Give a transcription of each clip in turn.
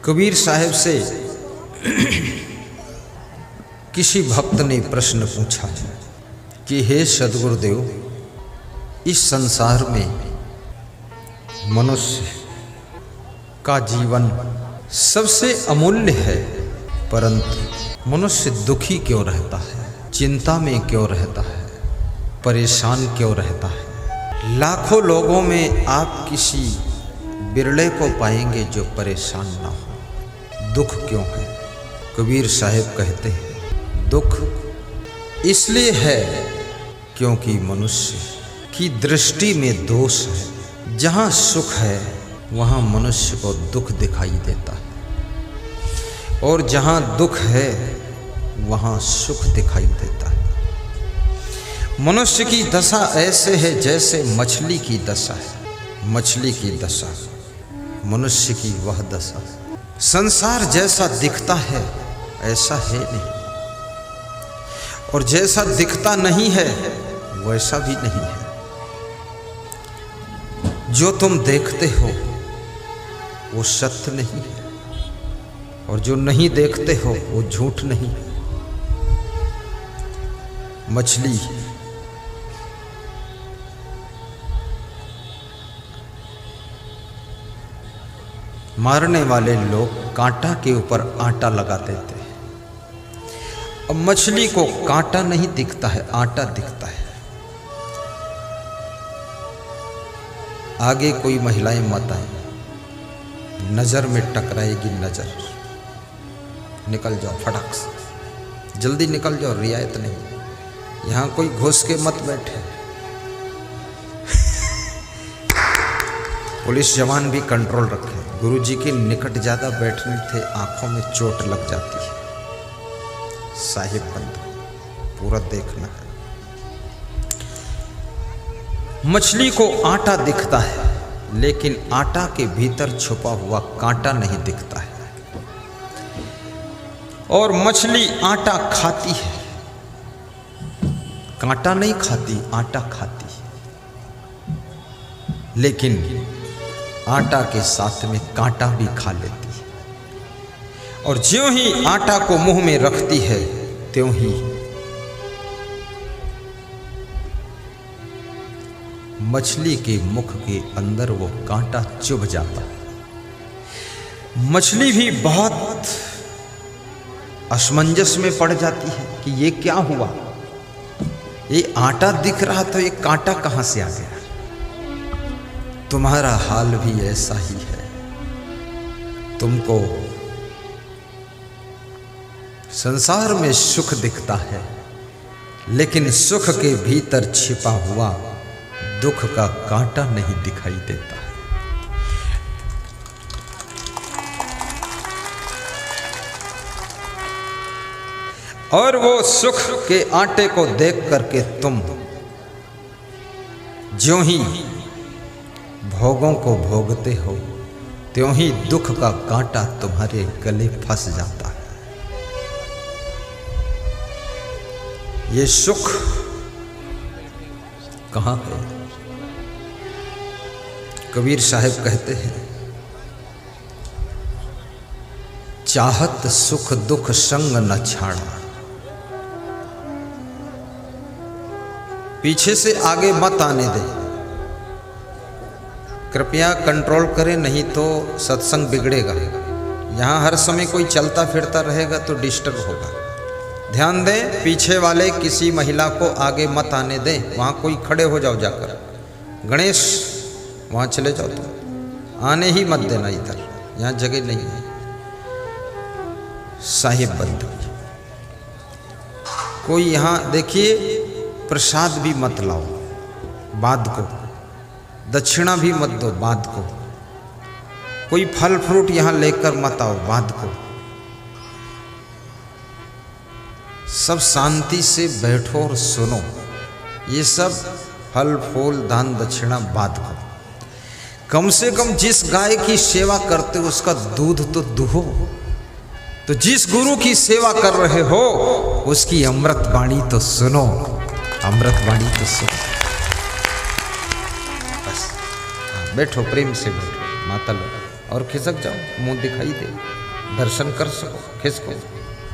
कबीर साहब से किसी भक्त ने प्रश्न पूछा कि हे सद्गुरुदेव, इस संसार में मनुष्य का जीवन सबसे अमूल्य है, परंतु मनुष्य दुखी क्यों रहता है, चिंता में क्यों रहता है, परेशान क्यों रहता है। लाखों लोगों में आप किसी बिरले को पाएंगे जो परेशान ना हो। दुख क्यों है? कबीर साहब कहते हैं दुख इसलिए है क्योंकि मनुष्य की दृष्टि में दोष है। जहाँ सुख है वहाँ मनुष्य को दुख दिखाई देता है, और जहाँ दुख है वहाँ सुख दिखाई देता है। मनुष्य की दशा ऐसे है जैसे मछली की दशा है। मछली की दशा मनुष्य की वह दशा। संसार जैसा दिखता है ऐसा है नहीं, और जैसा दिखता नहीं है वैसा भी नहीं है। जो तुम देखते हो वो सत्य नहीं है, और जो नहीं देखते हो वो झूठ नहीं है। मछली मारने वाले लोग कांटा के ऊपर आटा लगा देते हैं। अब मछली को कांटा नहीं दिखता है, आटा दिखता है। आगे कोई महिलाएं मत आए, नजर में टकराएगी नजर। निकल जाओ फटाक से, जल्दी निकल जाओ, रियायत नहीं। यहां कोई घुस के मत बैठे। पुलिस जवान भी कंट्रोल रखे। गुरुजी के निकट ज्यादा बैठने थे, आंखों में चोट लग जाती है। साहिब बंद पूरा देखना है। मछली को आटा दिखता है, लेकिन आटा के भीतर छुपा हुआ कांटा नहीं दिखता है। और मछली आटा खाती है, कांटा नहीं खाती, आटा खाती है। लेकिन आटा के साथ में कांटा भी खा लेती है। और ज्यों ही आटा को मुंह में रखती है त्यों ही मछली के मुख के अंदर वो कांटा चुभ जाता है। मछली भी बहुत असमंजस में पड़ जाती है कि ये क्या हुआ, ये आटा दिख रहा तो ये कांटा कहां से आ गया। तुम्हारा हाल भी ऐसा ही है। तुमको संसार में सुख दिखता है, लेकिन सुख के भीतर छिपा हुआ दुख का कांटा नहीं दिखाई देता है। और वो सुख के आटे को देख करके तुम ज्यों ही भोगों को भोगते हो त्यों ही दुख का कांटा तुम्हारे गले फंस जाता है। ये सुख कहाँ है? कबीर साहब कहते हैं चाहत सुख दुख संग न छाड़ा। पीछे से आगे मत आने दे। कृपया कंट्रोल करें, नहीं तो सत्संग बिगड़ेगा। यहाँ हर समय कोई चलता फिरता रहेगा तो डिस्टर्ब होगा। ध्यान दें, पीछे वाले किसी महिला को आगे मत आने दें। वहाँ कोई खड़े हो जाओ जाकर। गणेश वहाँ चले जाओ, तो आने ही मत देना इधर, यहाँ जगह नहीं है। साहिब बंद कोई यहाँ देखिए, प्रसाद भी मत लाओ बाद को, दक्षिणा भी मत दो बाद को, कोई फल फ्रूट यहाँ लेकर मत आओ बाद को। सब शांति से बैठो और सुनो। ये सब फल फूल दान दक्षिणा बाद को। कम से कम जिस गाय की सेवा करते हो उसका दूध तो दुहो। तो जिस गुरु की सेवा कर रहे हो उसकी अमृत वाणी तो सुनो, अमृत वाणी तो सुनो। बस बैठो, प्रेम से बैठो, माता लो। और खिसक जाओ, मुंह दिखाई दे, दर्शन कर सको, खिसको।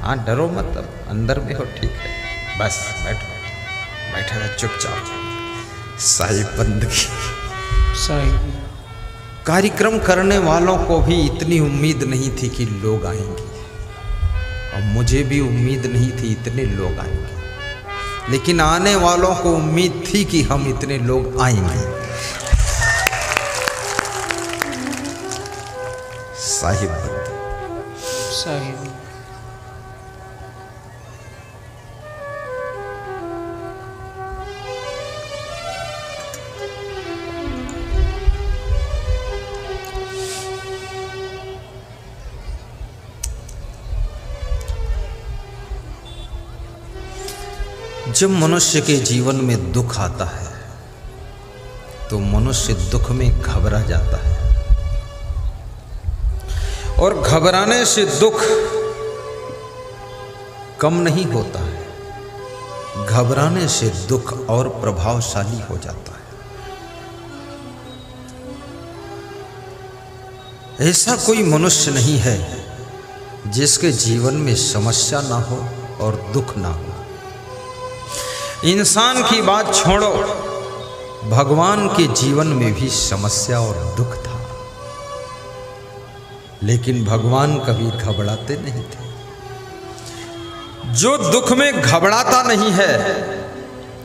हाँ डरो मत, अब अंदर में हो, ठीक है, बस बैठो, बैठा रहे चुपचाप। साहिब बंदगी। साहिब कार्यक्रम करने वालों को भी इतनी उम्मीद नहीं थी कि लोग आएंगे, और मुझे भी उम्मीद नहीं थी इतने लोग आएंगे, लेकिन आने वालों को उम्मीद थी कि हम इतने लोग आएंगे। साहिब बंदगी। साहिब जब मनुष्य के जीवन में दुख आता है तो मनुष्य दुख में घबरा जाता है, और घबराने से दुख कम नहीं होता है, घबराने से दुख और प्रभावशाली हो जाता है। ऐसा कोई मनुष्य नहीं है जिसके जीवन में समस्या ना हो और दुख ना हो। इंसान की बात छोड़ो, भगवान के जीवन में भी समस्या और दुख था, लेकिन भगवान कभी घबराते नहीं थे। जो दुख में घबराता नहीं है,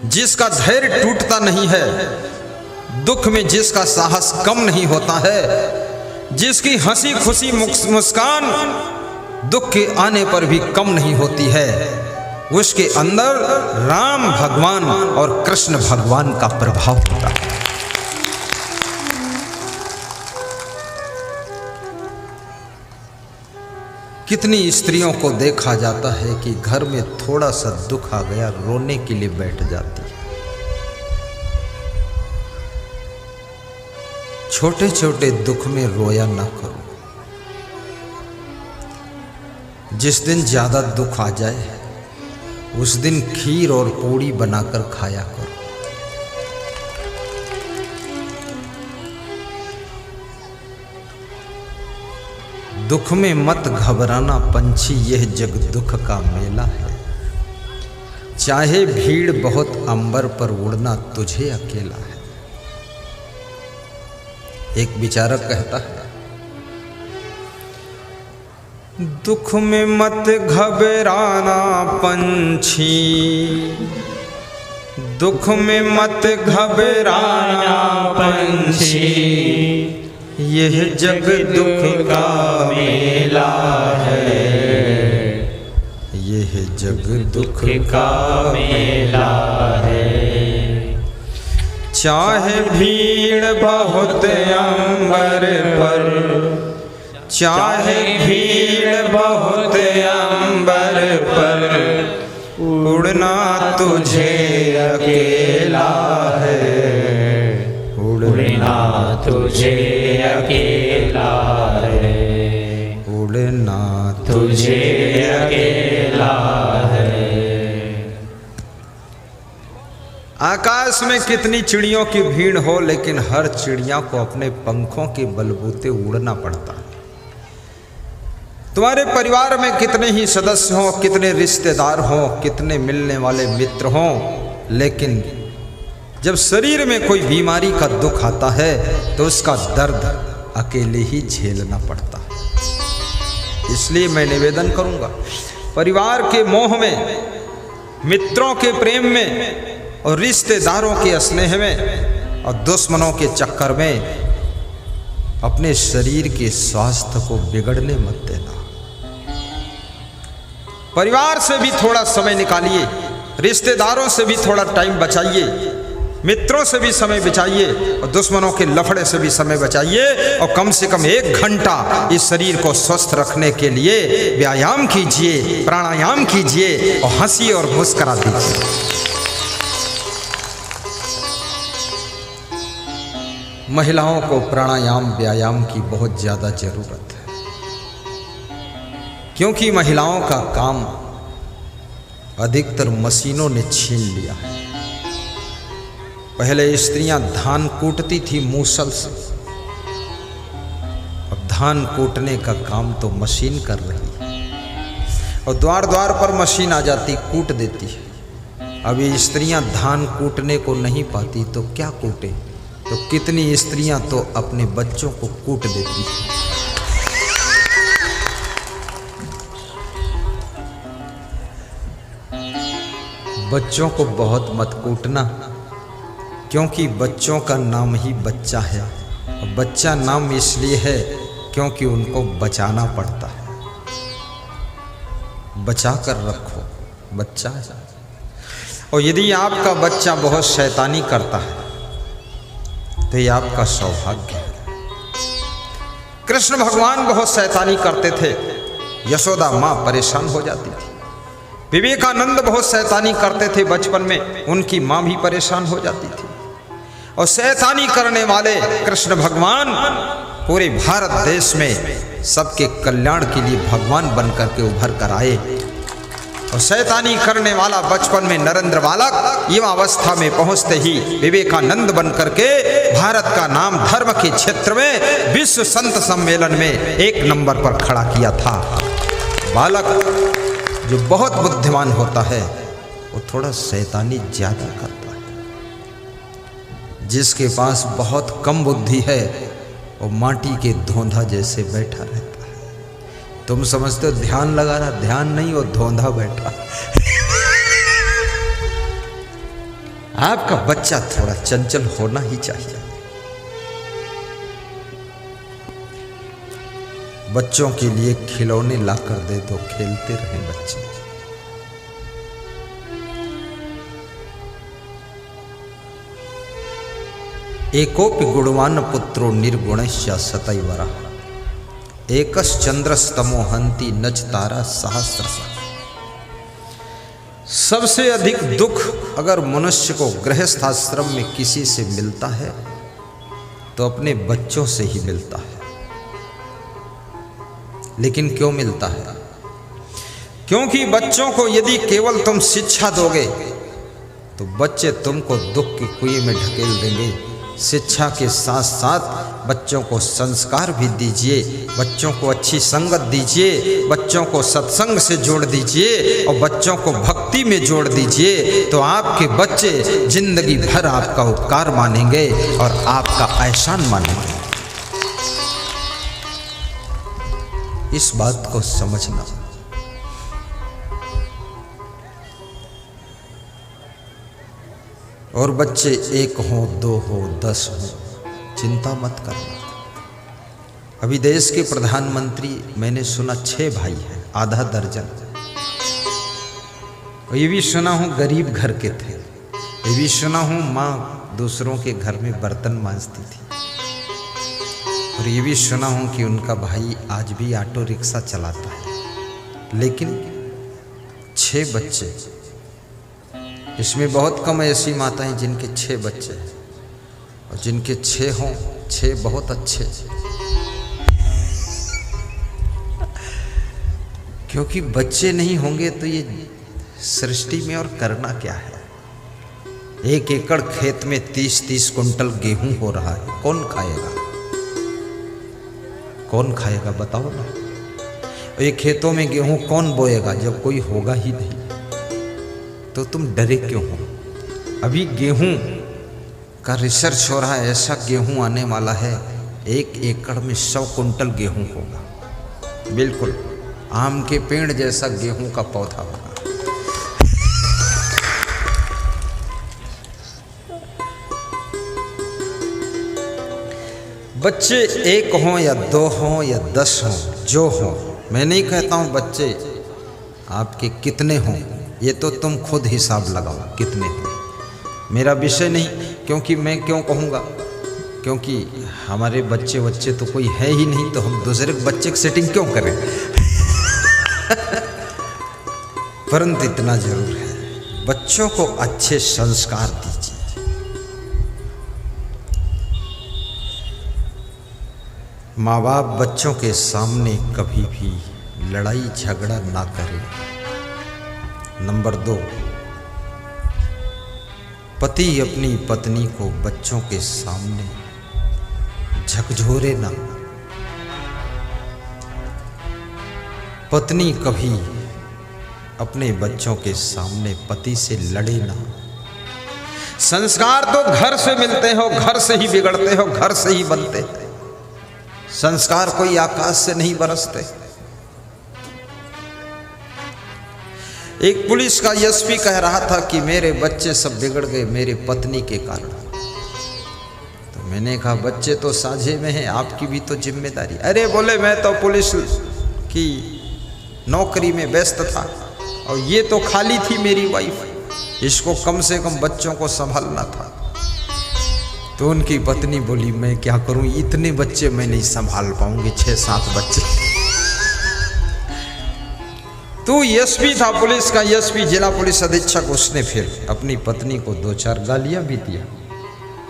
जिसका धैर्य टूटता नहीं है, दुख में जिसका साहस कम नहीं होता है, जिसकी हंसी खुशी मुस्कान दुख के आने पर भी कम नहीं होती है, उसके अंदर राम भगवान और कृष्ण भगवान का प्रभाव होता है। कितनी स्त्रियों को देखा जाता है कि घर में थोड़ा सा दुख आ गया रोने के लिए बैठ जाती है। छोटे छोटे दुख में रोया ना करो। जिस दिन ज्यादा दुख आ जाए उस दिन खीर और पूड़ी बनाकर खाया करो। दुख में मत घबराना पंछी, यह जग दुख का मेला है। चाहे भीड़ बहुत अंबर पर उड़ना तुझे अकेला है। एक विचारक कहता है, दुख में मत घबराना पंछी, दुख में मत घबराना पंछी, यह जग दुख का मेला है, यह जग दुख का मेला है। चाहे भीड़ बहुत अंबर पर, चाहे भीड़ बहुत अंबर पर, उड़ना तुझे अकेला है, उड़ना तुझे अकेला है, उड़ना तुझे अकेला है। आकाश में कितनी चिड़ियों की भीड़ हो, लेकिन हर चिड़िया को अपने पंखों के बलबूते उड़ना पड़ता है। तुम्हारे परिवार में कितने ही सदस्य हों, कितने रिश्तेदार हों, कितने मिलने वाले मित्र हों, लेकिन जब शरीर में कोई बीमारी का दुख आता है तो उसका दर्द अकेले ही झेलना पड़ता है। इसलिए मैं निवेदन करूंगा, परिवार के मोह में, मित्रों के प्रेम में और रिश्तेदारों के स्नेह में और दुश्मनों के चक्कर में अपने शरीर के स्वास्थ्य को बिगड़ने मत देना। परिवार से भी थोड़ा समय निकालिए, रिश्तेदारों से भी थोड़ा टाइम बचाइए, मित्रों से भी समय बचाइए और दुश्मनों के लफड़े से भी समय बचाइए, और कम से कम 1 घंटा इस शरीर को स्वस्थ रखने के लिए व्यायाम कीजिए, प्राणायाम कीजिए और हंसी और मुस्कुरा दीजिए। महिलाओं को प्राणायाम व्यायाम की बहुत ज़्यादा ज़रूरत है, क्योंकि महिलाओं का काम अधिकतर मशीनों ने छीन लिया है। पहले स्त्रियां धान कूटती थी मूसल से, अब धान कूटने का काम तो मशीन कर रही है, और द्वार द्वार पर मशीन आ जाती, कूट देती है। अब ये स्त्रियां धान कूटने को नहीं पाती तो क्या कूटे, तो कितनी स्त्रियां तो अपने बच्चों को कूट देती हैं। बच्चों को बहुत मत कूटना, क्योंकि बच्चों का नाम ही बच्चा है। बच्चा नाम इसलिए है क्योंकि उनको बचाना पड़ता है। बचा कर रखो, बच्चा है। और यदि आपका बच्चा बहुत शैतानी करता है तो ये आपका सौभाग्य है। कृष्ण भगवान बहुत शैतानी करते थे, यशोदा माँ परेशान हो जाती थी। विवेकानंद बहुत शैतानी करते थे बचपन में, उनकी माँ भी परेशान हो जाती थी। और शैतानी करने वाले कृष्ण भगवान पूरे भारत देश में सबके कल्याण के लिए भगवान बनकर के उभर कर आए। और शैतानी करने वाला बचपन में नरेंद्र बालक युवावस्था में पहुंचते ही विवेकानंद बनकर के भारत का नाम धर्म के क्षेत्र में विश्व संत सम्मेलन में 1 नंबर पर खड़ा किया था। बालक जो बहुत बुद्धिमान होता है वो थोड़ा शैतानी ज्यादा करता है। जिसके पास बहुत कम बुद्धि है वो माटी के धोंधा जैसे बैठा रहता है। तुम समझते हो ध्यान लगा रहा, ध्यान नहीं, वो धोंधा बैठा। आपका बच्चा थोड़ा चंचल होना ही चाहिए। बच्चों के लिए खिलौने ला कर दे दो, खेलते रहें बच्चे। एकोपि गुणवान पुत्रो निर्गुणस्य सतैवरः, एकश्चंद्रस्तमो हन्ति नच तारा सहस्रशः। सबसे अधिक दुख अगर मनुष्य को गृहस्थ आश्रम में किसी से मिलता है तो अपने बच्चों से ही मिलता है। लेकिन क्यों मिलता है? क्योंकि बच्चों को यदि केवल तुम शिक्षा दोगे तो बच्चे तुमको दुख के कुएं में ढकेल देंगे। शिक्षा के साथ साथ बच्चों को संस्कार भी दीजिए, बच्चों को अच्छी संगत दीजिए, बच्चों को सत्संग से जोड़ दीजिए और बच्चों को भक्ति में जोड़ दीजिए, तो आपके बच्चे जिंदगी भर आपका उपकार मानेंगे और आपका एहसान मानेंगे। इस बात को समझना। और बच्चे 1 हो, 2 हो, 10 हो, चिंता मत करना। अभी देश के प्रधानमंत्री मैंने सुना 6 भाई हैं, आधा दर्जन। और ये भी सुना हूँ गरीब घर के थे। ये भी सुना हूँ माँ दूसरों के घर में बर्तन मांजती थी। और ये भी सुना हूँ कि उनका भाई आज भी ऑटो रिक्शा चलाता है। लेकिन 6 बच्चे, इसमें बहुत कम ऐसी माताएं जिनके 6 बच्चे हैं, और जिनके 6 हों, 6 बहुत अच्छे। क्योंकि बच्चे नहीं होंगे तो ये सृष्टि में और करना क्या है। 1 एकड़ खेत में 30-30 कुंटल गेहूं हो रहा है, कौन खाएगा? कौन खाएगा बताओ ना। ये खेतों में गेहूं कौन बोएगा जब कोई होगा ही नहीं? तो तुम डरे क्यों हो? अभी गेहूं का रिसर्च हो रहा है, ऐसा गेहूं आने वाला है 1 एकड़ में 100 कुंटल गेहूं होगा। बिल्कुल आम के पेड़ जैसा गेहूं का पौधा होगा। बच्चे 1 हों या 2 हों या 10 हों, जो हों, मैं नहीं कहता हूं बच्चे आपके कितने हों, ये तो तुम खुद हिसाब लगाओ कितने हों। मेरा विषय नहीं, क्योंकि मैं क्यों कहूँगा, क्योंकि हमारे बच्चे तो कोई है ही नहीं, तो हम दूसरे बच्चे की सेटिंग क्यों करें। परंतु इतना जरूर है, बच्चों को अच्छे संस्कार दीजिए। माँ बाप बच्चों के सामने कभी भी लड़ाई झगड़ा ना करें। नंबर 2, पति अपनी पत्नी को बच्चों के सामने झकझोरे ना। पत्नी कभी अपने बच्चों के सामने पति से लड़े ना। संस्कार तो घर से मिलते हो, घर से ही बिगड़ते हो, घर से ही बनते हैं। संस्कार कोई आकाश से नहीं बरसते। एक पुलिस का एसपी कह रहा था कि मेरे बच्चे सब बिगड़ गए मेरे पत्नी के कारण। तो मैंने कहा बच्चे तो साझे में हैं, आपकी भी तो जिम्मेदारी। अरे बोले मैं तो पुलिस की नौकरी में व्यस्त था और ये तो खाली थी मेरी वाइफ, इसको कम से कम बच्चों को संभालना था। तो उनकी पत्नी बोली मैं क्या करूं, इतने बच्चे मैं नहीं संभाल पाऊंगी, 6-7 बच्चे। तो एसपी था पुलिस का, एसपी जिला पुलिस अधीक्षक, उसने फिर अपनी पत्नी को 2-4 गालियां भी दिया।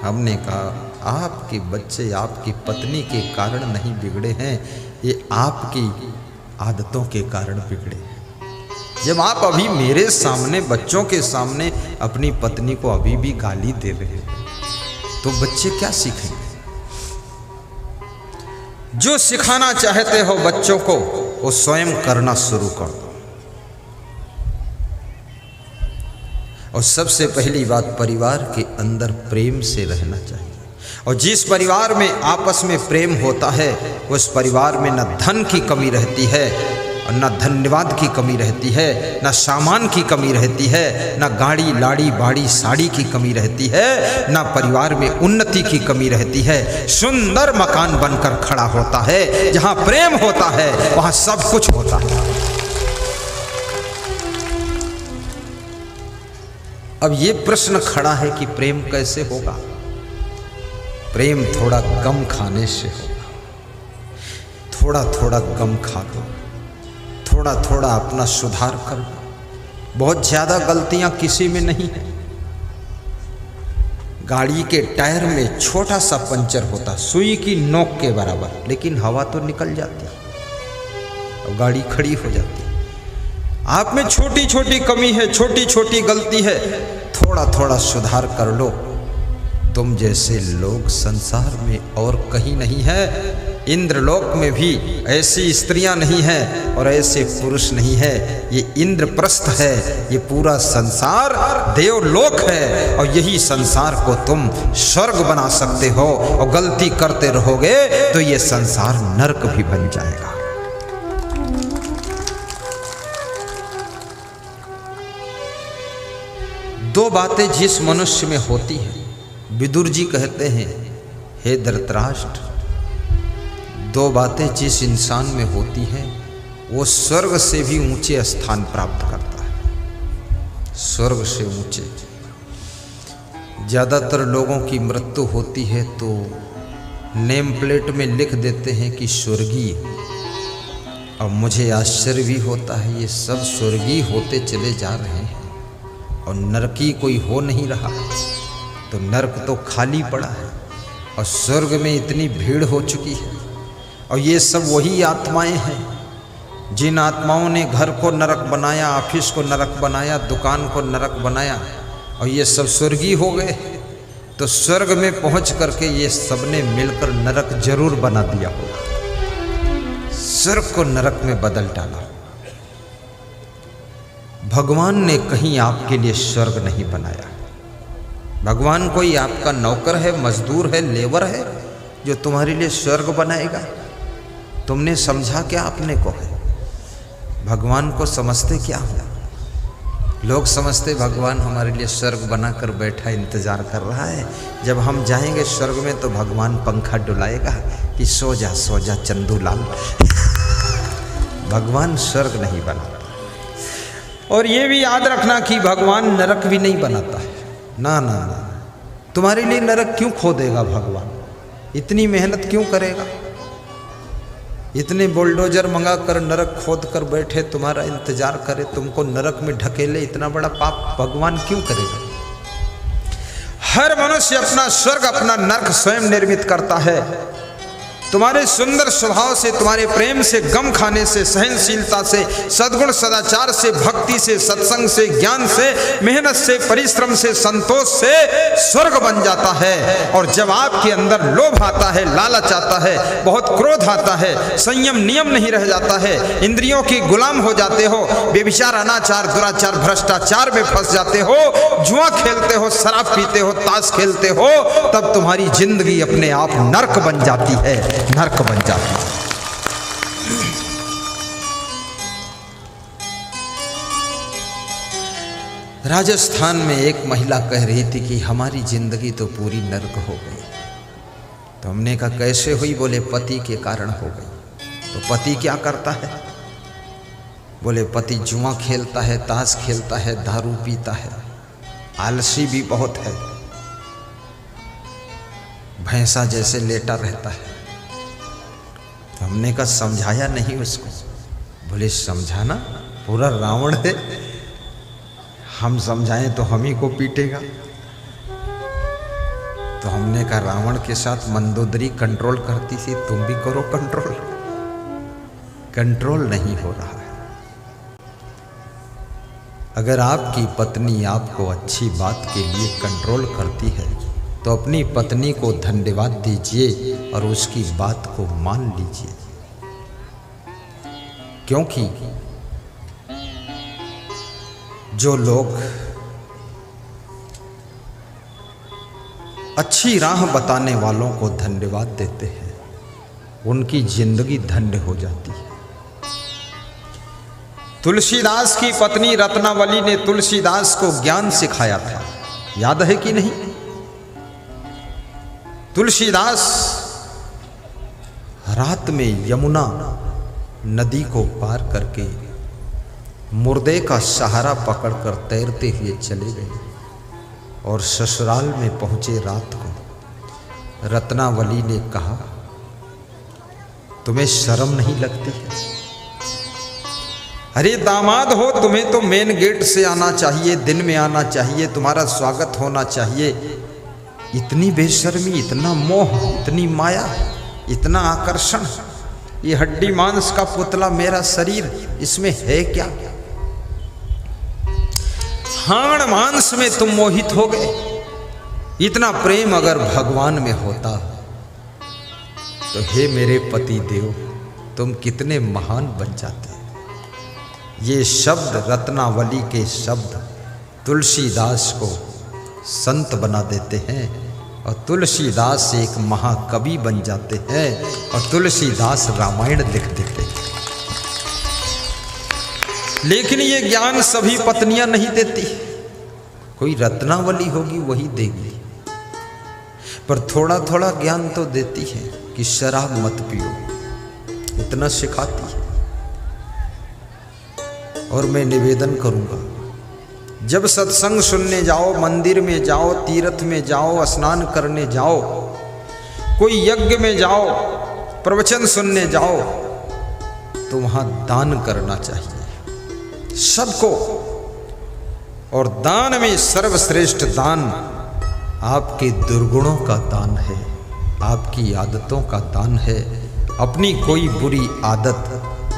हमने कहा आपके बच्चे आपकी पत्नी के कारण नहीं बिगड़े हैं, ये आपकी आदतों के कारण बिगड़े हैं। जब आप अभी मेरे सामने बच्चों के सामने अपनी पत्नी को अभी भी गाली दे रहे हो तो बच्चे क्या सीखेंगे? जो सिखाना चाहते हो बच्चों को वो स्वयं करना शुरू कर दो। और सबसे पहली बात, परिवार के अंदर प्रेम से रहना चाहिए। और जिस परिवार में आपस में प्रेम होता है उस परिवार में न धन की कमी रहती है और न धन्यवाद की कमी रहती है, न सामान की कमी रहती है, न गाड़ी लाड़ी बाड़ी साड़ी की कमी रहती है, न परिवार में उन्नति की कमी रहती है। सुंदर मकान बनकर खड़ा होता है। जहाँ प्रेम होता है वहाँ सब कुछ होता है। अब ये प्रश्न खड़ा है कि प्रेम कैसे होगा? प्रेम थोड़ा गम खाने से होगा। थोड़ा थोड़ा गम खा दो, थोड़ा थोड़ा अपना सुधार कर दो। बहुत ज़्यादा गलतियां किसी में नहीं है। गाड़ी के टायर में छोटा सा पंचर होता, सुई की नोक के बराबर, लेकिन हवा तो निकल जाती और गाड़ी खड़ी हो जाती। आप में छोटी छोटी कमी है, छोटी छोटी गलती है, थोड़ा थोड़ा सुधार कर लो। तुम जैसे लोग संसार में और कहीं नहीं है। इंद्रलोक में भी ऐसी स्त्रियां नहीं हैं और ऐसे पुरुष नहीं है। ये इंद्रप्रस्थ है, ये पूरा संसार देवलोक है। और यही संसार को तुम स्वर्ग बना सकते हो। और गलती करते रहोगे तो ये संसार नरक भी बन जाएगा। दो बातें जिस मनुष्य में होती हैं, विदुर जी कहते हैं हे धृतराष्ट्र, दो बातें जिस इंसान में होती हैं वो स्वर्ग से भी ऊंचे स्थान प्राप्त करता है। स्वर्ग से ऊंचे। ज़्यादातर लोगों की मृत्यु होती है तो नेम प्लेट में लिख देते हैं कि स्वर्गीय। अब मुझे आश्चर्य भी होता है, ये सब स्वर्गीय होते चले जा रहे हैं और नरकी कोई हो नहीं रहा। तो नरक तो खाली पड़ा है और स्वर्ग में इतनी भीड़ हो चुकी है। और ये सब वही आत्माएं हैं जिन आत्माओं ने घर को नरक बनाया, ऑफिस को नरक बनाया, दुकान को नरक बनाया और ये सब स्वर्गीय हो गए। तो स्वर्ग में पहुंच करके ये सबने मिलकर नरक जरूर बना दिया होगा। स्वर्ग को नरक में बदल डाला। भगवान ने कहीं आपके लिए स्वर्ग नहीं बनाया। भगवान कोई आपका नौकर है, मजदूर है, लेबर है जो तुम्हारे लिए स्वर्ग बनाएगा? तुमने समझा क्या अपने को है? भगवान को समझते क्या हो? लोग समझते भगवान हमारे लिए स्वर्ग बनाकर बैठा इंतजार कर रहा है, जब हम जाएंगे स्वर्ग में तो भगवान पंखा डुलाएगा कि सो जा चंदू लाल। भगवान स्वर्ग नहीं बनाता। और ये भी याद रखना कि भगवान नरक भी नहीं बनाता है। ना ना ना, तुम्हारे लिए नरक क्यों खोदेगा भगवान? इतनी मेहनत क्यों करेगा? इतने बुलडोजर मंगा कर नरक खोद कर बैठे, तुम्हारा इंतजार करे, तुमको नरक में ढकेले, इतना बड़ा पाप भगवान क्यों करेगा? हर मनुष्य अपना स्वर्ग अपना नरक स्वयं निर्मित करता है। तुम्हारे सुंदर स्वभाव से, तुम्हारे प्रेम से, गम खाने से, सहनशीलता से, सद्गुण सदाचार से, भक्ति से, सत्संग से, ज्ञान से, मेहनत से, परिश्रम से, संतोष से स्वर्ग बन जाता है। और जब आपके अंदर लोभ आता है, लालच आता है, बहुत क्रोध आता है, संयम नियम नहीं रह जाता है, इंद्रियों की गुलाम हो जाते हो, बेविचार, अनाचार, दुराचार, भ्रष्टाचार में फंस जाते हो, जुआ खेलते हो, शराब पीते हो, ताश खेलते हो, तब तुम्हारी जिंदगी अपने आप नर्क बन जाती है, नर्क बन जाती है। राजस्थान में एक महिला कह रही थी कि हमारी जिंदगी तो पूरी नर्क हो गई। तो हमने कहा कैसे हुई? बोले पति के कारण हो गई। तो पति क्या करता है? बोले पति जुआ खेलता है, ताश खेलता है, दारू पीता है, आलसी भी बहुत है, भैंसा जैसे लेटा रहता है। तो हमने कहा समझाया नहीं उसको? बोले समझाना, पूरा रावण है, हम समझाएं तो हम ही को पीटेगा। तो हमने कहा रावण के साथ मंदोदरी कंट्रोल करती थी, तुम भी करो कंट्रोल। कंट्रोल नहीं हो रहा है। अगर आपकी पत्नी आपको अच्छी बात के लिए कंट्रोल करती है तो अपनी पत्नी को धन्यवाद दीजिए और उसकी बात को मान लीजिए, क्योंकि जो लोग अच्छी राह बताने वालों को धन्यवाद देते हैं उनकी जिंदगी धन्य हो जाती है। तुलसीदास की पत्नी रत्नावली ने तुलसीदास को ज्ञान सिखाया था, याद है कि नहीं? तुलसीदास रात में यमुना नदी को पार करके मुर्दे का सहारा पकड़कर तैरते हुए चले गए और ससुराल में पहुंचे रात को। रत्नावली ने कहा तुम्हें शर्म नहीं लगती है? अरे दामाद हो, तुम्हें तो मेन गेट से आना चाहिए, दिन में आना चाहिए, तुम्हारा स्वागत होना चाहिए। इतनी बेशर्मी, इतना मोह, इतनी माया, इतना आकर्षण, ये हड्डी मांस का पुतला मेरा शरीर, इसमें है क्या? हाड़ मांस में तुम मोहित हो गए। इतना प्रेम अगर भगवान में होता तो हे मेरे पति देव, तुम कितने महान बन जाते। ये शब्द, रत्नावली के शब्द तुलसीदास को संत बना देते हैं और तुलसीदास एक महाकवि बन जाते हैं और तुलसीदास रामायण लिख देते हैं। लेकिन ये ज्ञान सभी पत्नियां नहीं देती, कोई रत्नावली होगी वही देगी। पर थोड़ा थोड़ा ज्ञान तो देती है कि शराब मत पियो, इतना सिखाती है। और मैं निवेदन करूंगा, जब सत्संग सुनने जाओ, मंदिर में जाओ, तीर्थ में जाओ, स्नान करने जाओ, कोई यज्ञ में जाओ, प्रवचन सुनने जाओ, तो वहां दान करना चाहिए सबको। और दान में सर्वश्रेष्ठ दान आपके दुर्गुणों का दान है, आपकी आदतों का दान है। अपनी कोई बुरी आदत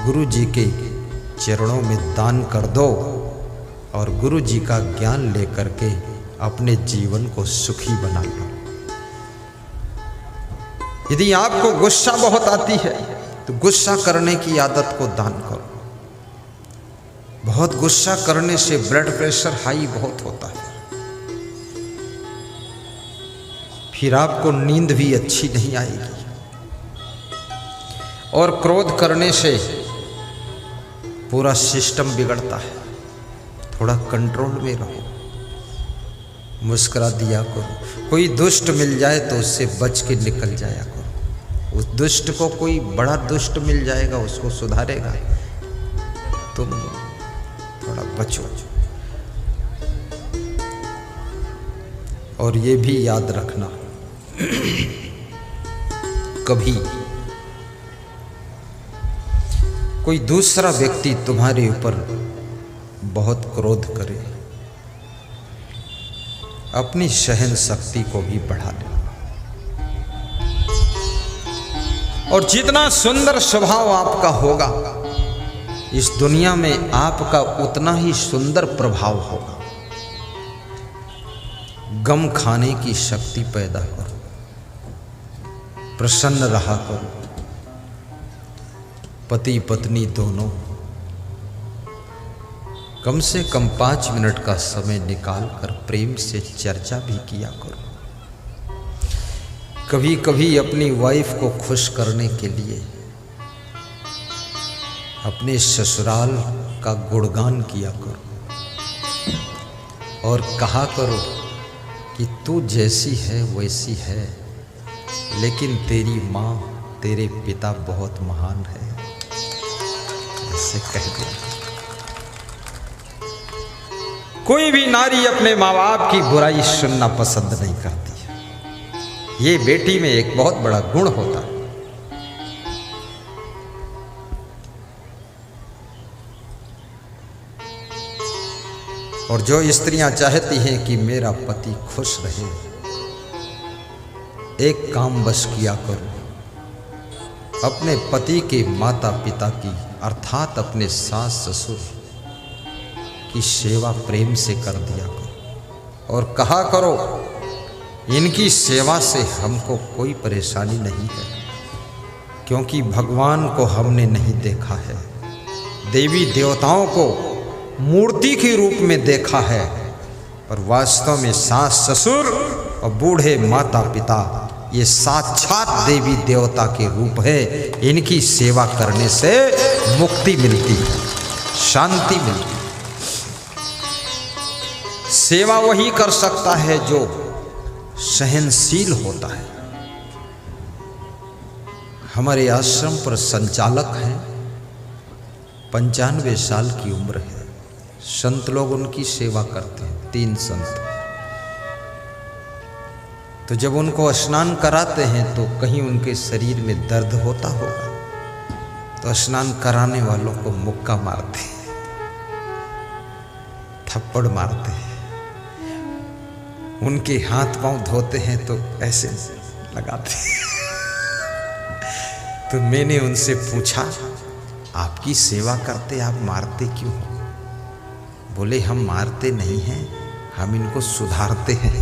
गुरु जी के चरणों में दान कर दो और गुरु जी का ज्ञान लेकर के अपने जीवन को सुखी बना लो। यदि आपको गुस्सा बहुत आती है तो गुस्सा करने की आदत को दान करो। बहुत गुस्सा करने से ब्लड प्रेशर हाई बहुत होता है, फिर आपको नींद भी अच्छी नहीं आएगी। और क्रोध करने से पूरा सिस्टम बिगड़ता है। थोड़ा कंट्रोल में रहो, मुस्कुरा दिया करो। कोई दुष्ट मिल जाए तो उससे बच के निकल जाया करो। उस दुष्ट को कोई बड़ा दुष्ट मिल जाएगा, उसको सुधारेगा, तुम थोड़ा बचो। और ये भी याद रखना, कभी कोई दूसरा व्यक्ति तुम्हारे ऊपर बहुत क्रोध करे, अपनी सहन शक्ति को भी बढ़ा ले। और जितना सुंदर स्वभाव आपका होगा इस दुनिया में आपका उतना ही सुंदर प्रभाव होगा। गम खाने की शक्ति पैदा करो, प्रसन्न रहा करो। पति पत्नी दोनों कम से कम 5 मिनट का समय निकालकर प्रेम से चर्चा भी किया करो। कभी कभी अपनी वाइफ को खुश करने के लिए अपने ससुराल का गुणगान किया करो और कहा करो कि तू जैसी है वैसी है, लेकिन तेरी माँ तेरे पिता बहुत महान है, ऐसे कह दो। कोई भी नारी अपने माँ बाप की बुराई सुनना पसंद नहीं करती है। ये बेटी में एक बहुत बड़ा गुण होता है। और जो स्त्रियां चाहती हैं कि मेरा पति खुश रहे, एक काम बस किया करो, अपने पति के माता पिता की अर्थात अपने सास ससुर की सेवा प्रेम से कर दिया करो और कहा करो इनकी सेवा से हमको कोई परेशानी नहीं है, क्योंकि भगवान को हमने नहीं देखा है, देवी देवताओं को मूर्ति के रूप में देखा है, पर वास्तव में सास ससुर और बूढ़े माता पिता ये साक्षात देवी देवता के रूप है। इनकी सेवा करने से मुक्ति मिलती है, शांति मिलती है। सेवा वही कर सकता है जो सहनशील होता है। हमारे आश्रम पर संचालक हैं, 95 साल की उम्र है। संत लोग उनकी सेवा करते हैं, 3 संत। तो जब उनको स्नान कराते हैं तो कहीं उनके शरीर में दर्द होता होगा, तो स्नान कराने वालों को मुक्का मारते हैं, थप्पड़ मारते हैं। उनके हाथ पांव धोते हैं तो ऐसे लगाते हैं। तो मैंने उनसे पूछा, आपकी सेवा करते आप मारते क्यों? बोले हम मारते नहीं हैं, हम इनको सुधारते हैं।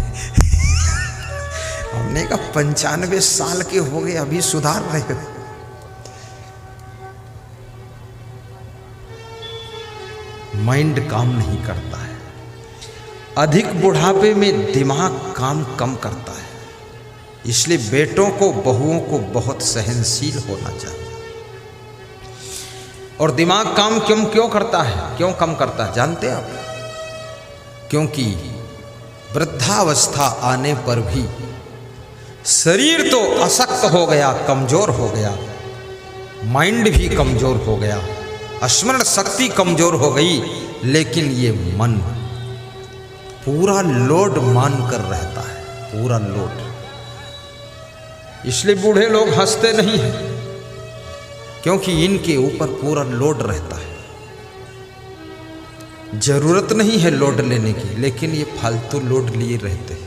हमने कहा 95 साल के हो गए अभी सुधार रहे हो? माइंड काम नहीं करता है। अधिक बुढ़ापे में दिमाग काम कम करता है, इसलिए बेटों को बहुओं को बहुत सहनशील होना चाहिए। और दिमाग काम क्यों करता है, क्यों कम करता है जानते हैं आप? क्योंकि वृद्धावस्था आने पर भी शरीर तो अशक्त हो गया, कमजोर हो गया, माइंड भी कमजोर हो गया, स्मरण शक्ति कमजोर हो गई, लेकिन ये मन पूरा लोड मान कर रहता है, पूरा लोड। इसलिए बूढ़े लोग हंसते नहीं हैं, क्योंकि इनके ऊपर पूरा लोड रहता है। जरूरत नहीं है लोड लेने की, लेकिन ये फालतू लोड लिए रहते हैं।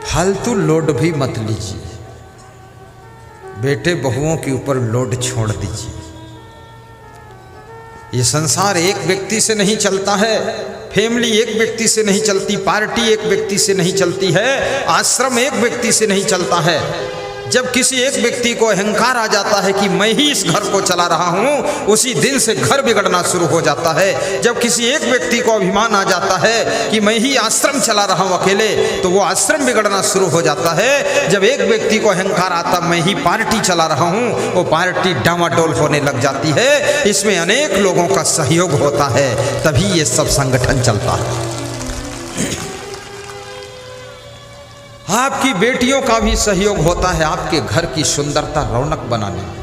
फालतू लोड भी मत लीजिए, बेटे बहुओं के ऊपर लोड छोड़ दीजिए। ये संसार एक व्यक्ति से नहीं चलता है, फैमिली एक व्यक्ति से नहीं चलती, पार्टी एक व्यक्ति से नहीं चलती है, आश्रम एक व्यक्ति से नहीं चलता है। जब किसी एक व्यक्ति को अहंकार आ जाता है कि मैं ही इस घर को चला रहा हूं, उसी दिन से घर बिगड़ना शुरू हो जाता है। जब किसी एक व्यक्ति को अभिमान आ जाता है कि मैं ही आश्रम चला रहा हूं अकेले, तो वो आश्रम बिगड़ना शुरू हो जाता है। जब एक व्यक्ति को अहंकार आता मैं ही पार्टी चला रहा हूं, वो पार्टी डामाडोल होने लग जाती है। इसमें अनेक लोगों का सहयोग होता है, तभी ये सब संगठन चलता है। आपकी बेटियों का भी सहयोग होता है आपके घर की सुंदरता रौनक बनाने में।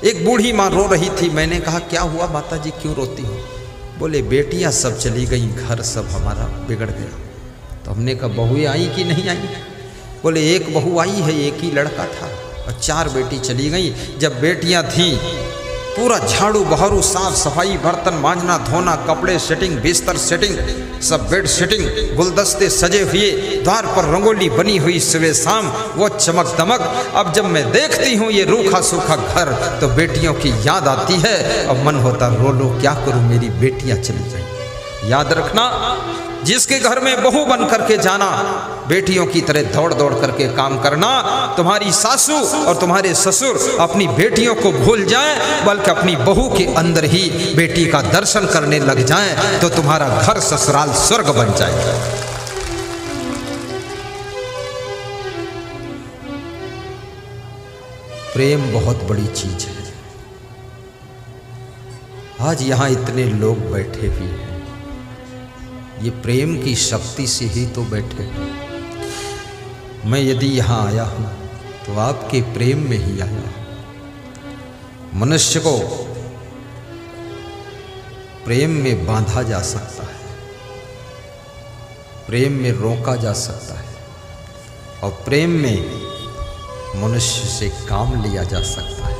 एक बूढ़ी माँ रो रही थी, मैंने कहा क्या हुआ माता जी, क्यों रोती हो? बोले बेटियां सब चली गई, घर सब हमारा बिगड़ गया। तो हमने कहा बहुएं आई कि नहीं आई? बोले एक बहू आई है, एक ही लड़का था, और 4 बेटी चली गई। जब बेटियां थीं पूरा झाड़ू बहारू साफ सफाई, बर्तन मांजना धोना, कपड़े सेटिंग, बिस्तर सेटिंग, सब बेड सेटिंग, गुलदस्ते सजे हुए, द्वार पर रंगोली बनी हुई सुबह शाम, वो चमक दमक। अब जब मैं देखती हूँ ये रूखा सूखा घर तो बेटियों की याद आती है और मन होता रो लो क्या करूँ, मेरी बेटियां चली जाएं। याद रखना, जिसके घर में बहू बन करके जाना, बेटियों की तरह दौड़ दौड़ करके काम करना। तुम्हारी सासू और तुम्हारे ससुर अपनी बेटियों को भूल जाएं, बल्कि अपनी बहू के अंदर ही बेटी का दर्शन करने लग जाएं, तो तुम्हारा घर ससुराल स्वर्ग बन जाएगा। प्रेम बहुत बड़ी चीज है। आज यहां इतने लोग बैठे भी हैं, ये प्रेम की शक्ति से ही तो बैठे हैं। मैं यदि यहाँ आया हूँ तो आपके प्रेम में ही आया हूँ। मनुष्य को प्रेम में बांधा जा सकता है, प्रेम में रोका जा सकता है, और प्रेम में मनुष्य से काम लिया जा सकता है।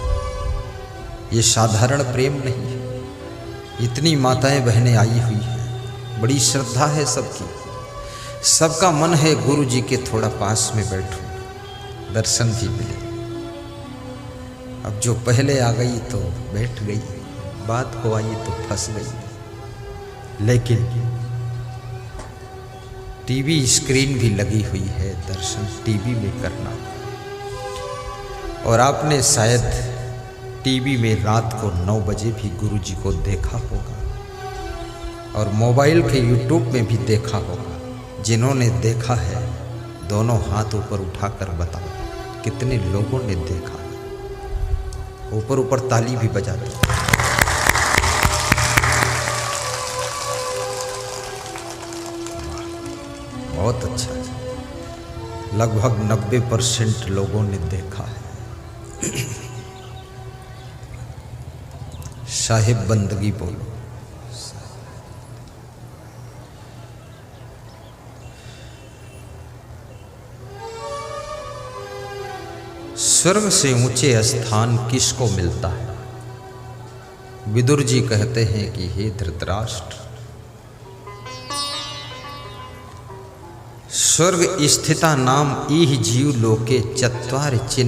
ये साधारण प्रेम नहीं है। इतनी माताएं बहनें आई हुई हैं, बड़ी श्रद्धा है सबकी, सबका मन है गुरु जी के थोड़ा पास में बैठूं, दर्शन भी मिले। अब जो पहले आ गई तो बैठ गई, बात हो आई तो फंस गई। लेकिन टीवी स्क्रीन भी लगी हुई है, दर्शन टीवी में करना। और आपने शायद टीवी में रात को 9 बजे भी गुरु जी को देखा होगा, और मोबाइल के यूट्यूब में भी देखा होगा। जिन्होंने देखा है दोनों हाथ ऊपर उठाकर बताओ कितने लोगों ने देखा। ऊपर ऊपर ताली भी बजा दो। बहुत अच्छा है। लगभग 90% लोगों ने देखा है। साहिब बंदगी बोलो। स्वर्ग से ऊंचे स्थान किसको मिलता है? विदुर जी कहते हैं कि हे धृतराष्ट्र, स्वर्ग स्थिता नाम इह जीव लोके चत्वारि चिन्ह